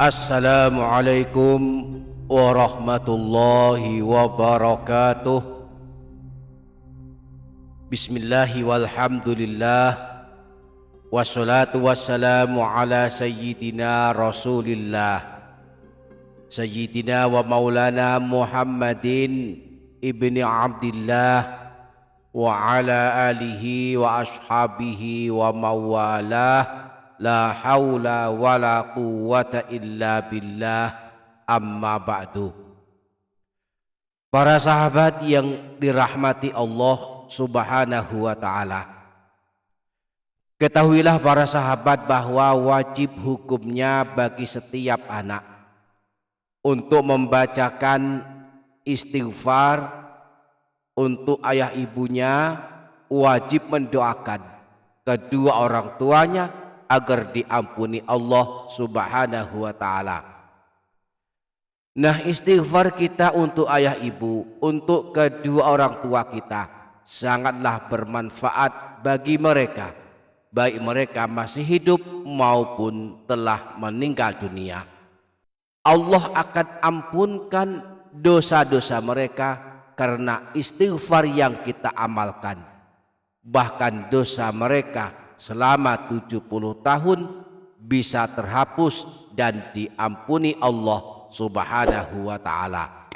Assalamualaikum warahmatullahi wabarakatuh. Bismillahi walhamdulillah, wassalatu wassalamu ala sayyidina rasulillah, sayyidina wa maulana Muhammadin ibni Abdillah wa ala alihi wa ashabihi wa mawalah. La haula wa la quwwata illa billah, amma ba'du. Para sahabat yang dirahmati Allah subhanahu wa ta'ala, ketahuilah para sahabat bahwa wajib hukumnya bagi setiap anak untuk membacakan istighfar untuk ayah ibunya, wajib mendoakan kedua orang tuanya agar diampuni Allah subhanahu wa ta'ala. Nah, istighfar kita untuk ayah ibu, untuk kedua orang tua kita sangatlah bermanfaat bagi mereka, baik mereka masih hidup maupun telah meninggal dunia. Allah akan ampunkan dosa-dosa mereka karena istighfar yang kita amalkan. Bahkan dosa mereka selama 70 tahun bisa terhapus dan diampuni Allah subhanahu wa ta'ala.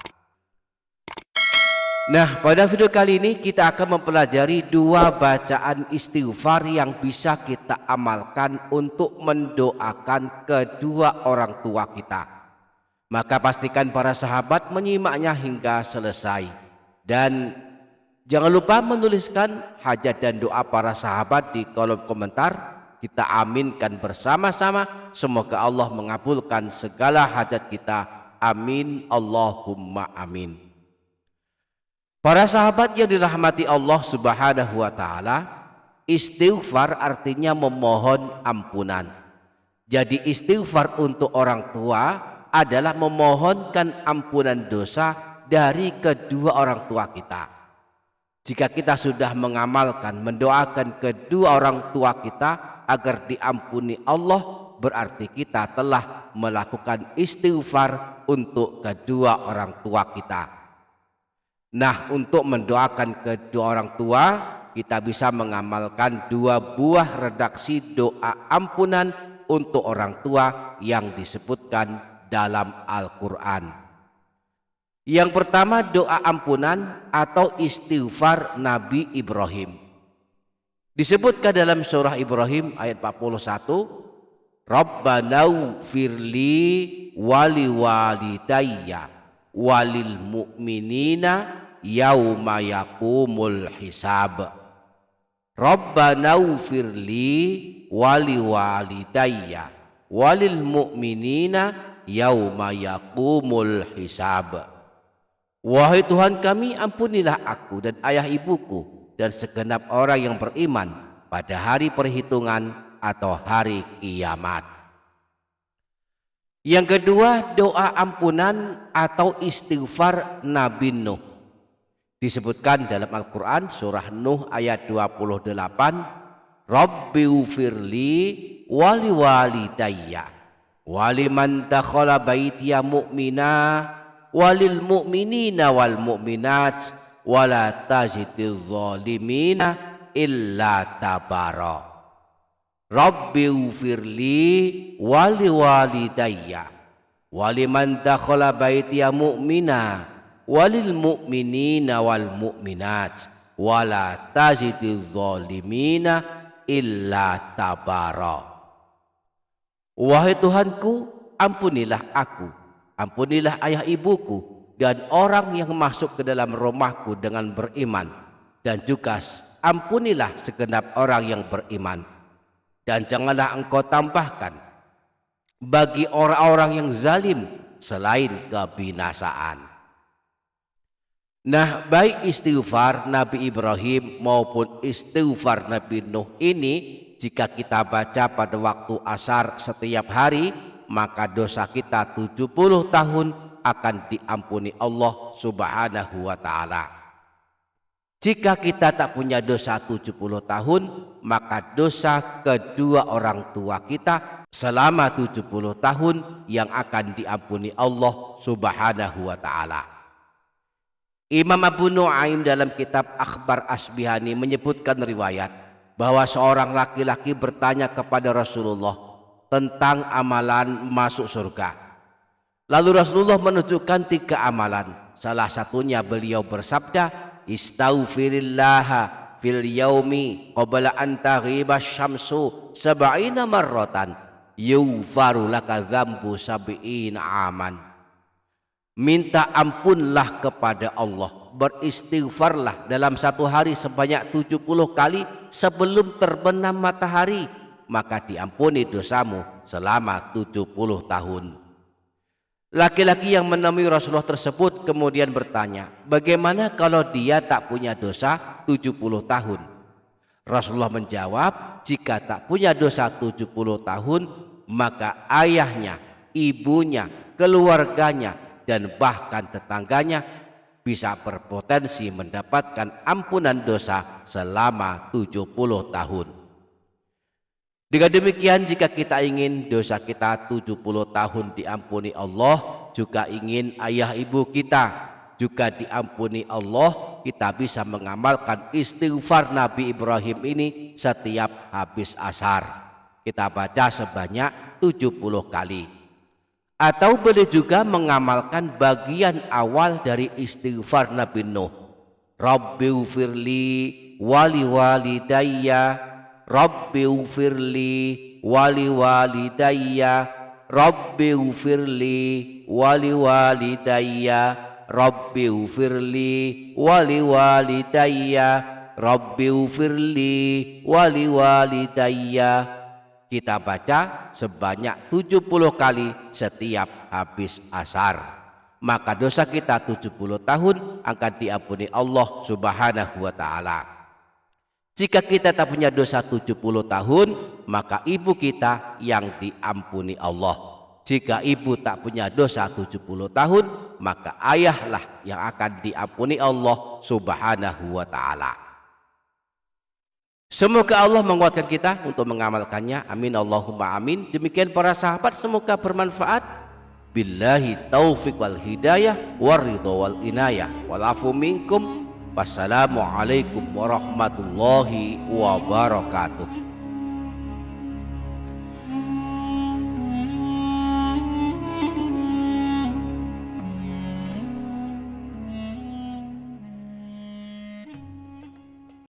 Nah, pada video kali ini kita akan mempelajari dua bacaan istighfar yang bisa kita amalkan untuk mendoakan kedua orang tua kita. Maka pastikan para sahabat menyimaknya hingga selesai, dan jangan lupa menuliskan hajat dan doa para sahabat di kolom komentar. Kita aminkan bersama-sama. Semoga Allah mengabulkan segala hajat kita. Amin Allahumma amin. Para sahabat yang dirahmati Allah subhanahu wa ta'ala, istighfar artinya memohon ampunan. Jadi istighfar untuk orang tua adalah memohonkan ampunan dosa dari kedua orang tua kita. Jika kita sudah mengamalkan, mendoakan kedua orang tua kita agar diampuni Allah, berarti kita telah melakukan istighfar untuk kedua orang tua kita. Nah, untuk mendoakan kedua orang tua, kita bisa mengamalkan dua buah redaksi doa ampunan untuk orang tua yang disebutkan dalam Al-Quran. Yang pertama, doa ampunan atau istighfar Nabi Ibrahim. Disebutkan dalam surah Ibrahim ayat 41, Rabbana firli wali walidayya walil mu'minina yauma yakumul hisab. Rabbana firli wali walidayya walil mu'minina yauma yakumul hisab. Wahai Tuhan kami, ampunilah aku dan ayah ibuku dan segenap orang yang beriman pada hari perhitungan atau hari kiamat. Yang kedua, doa ampunan atau istighfar Nabi Nuh. Disebutkan dalam Al-Quran surah Nuh ayat 28, Rabbighfirli wali walidayya waliman dakhala baitiya mu'mina walil mu'minina wal mu'minat wala tazidiz zalimina illa tabara. Rabbighfirli wali walidayya waliman dakhala baitiya mu'mina walil mu'minina wal mu'minat wala tazidiz zalimina illa tabara. Wahai Tuhanku, ampunilah aku, ampunilah ayah ibuku dan orang yang masuk ke dalam rumahku dengan beriman, dan juga ampunilah segenap orang yang beriman, dan janganlah engkau tambahkan bagi orang-orang yang zalim selain kebinasaan. Nah, baik istighfar Nabi Ibrahim maupun istighfar Nabi Nuh ini, jika kita baca pada waktu asar setiap hari, maka dosa kita 70 tahun akan diampuni Allah subhanahu wa ta'ala. Jika kita tak punya dosa 70 tahun, maka dosa kedua orang tua kita selama 70 tahun yang akan diampuni Allah Subhanahu wa taala. Imam Abu Nuaim dalam kitab Akhbar Asbihani menyebutkan riwayat bahwa seorang laki-laki bertanya kepada Rasulullah tentang amalan masuk surga. Lalu Rasulullah menunjukkan 3 amalan. Salah satunya beliau bersabda, Istaghfirillaha fil yaumi qabla an taghiba syamsu sab'ina marratan yughfaru laka dzambu sab'ina aman. Minta ampunlah kepada Allah, beristighfarlah dalam satu hari sebanyak 70 kali sebelum terbenam matahari, maka diampuni dosamu selama 70 tahun. Laki-laki yang menemui Rasulullah tersebut kemudian bertanya, bagaimana kalau dia tak punya dosa 70 tahun? Rasulullah menjawab, jika tak punya dosa 70 tahun, maka ayahnya, ibunya, keluarganya, dan bahkan tetangganya bisa berpotensi mendapatkan ampunan dosa selama 70 tahun. Dengan demikian, jika kita ingin dosa kita 70 tahun diampuni Allah, juga ingin ayah ibu kita juga diampuni Allah, kita bisa mengamalkan istighfar Nabi Ibrahim ini setiap habis asar. Kita baca sebanyak 70 kali. Atau boleh juga mengamalkan bagian awal dari istighfar Nabi Nuh. Rabbighfirli wali walidayya, Rabbighfirli wali walidayya, Rabbighfirli wali walidayya, Rabbighfirli wali walidayya, Rabbighfirli wali walidayya. Kita baca sebanyak 70 kali setiap habis asar. Maka dosa kita 70 tahun akan diampuni Allah Subhanahu wa taala. Jika kita tak punya dosa 70 tahun, maka ibu kita yang diampuni Allah. Jika ibu tak punya dosa 70 tahun, maka ayahlah yang akan diampuni Allah Subhanahu wa taala. Semoga Allah menguatkan kita untuk mengamalkannya. Amin Allahumma amin. Demikian para sahabat, semoga bermanfaat. Billahi taufiq wal hidayah waridho wal inayah wal afu minkum. Wassalamualaikum warahmatullahi wabarakatuh.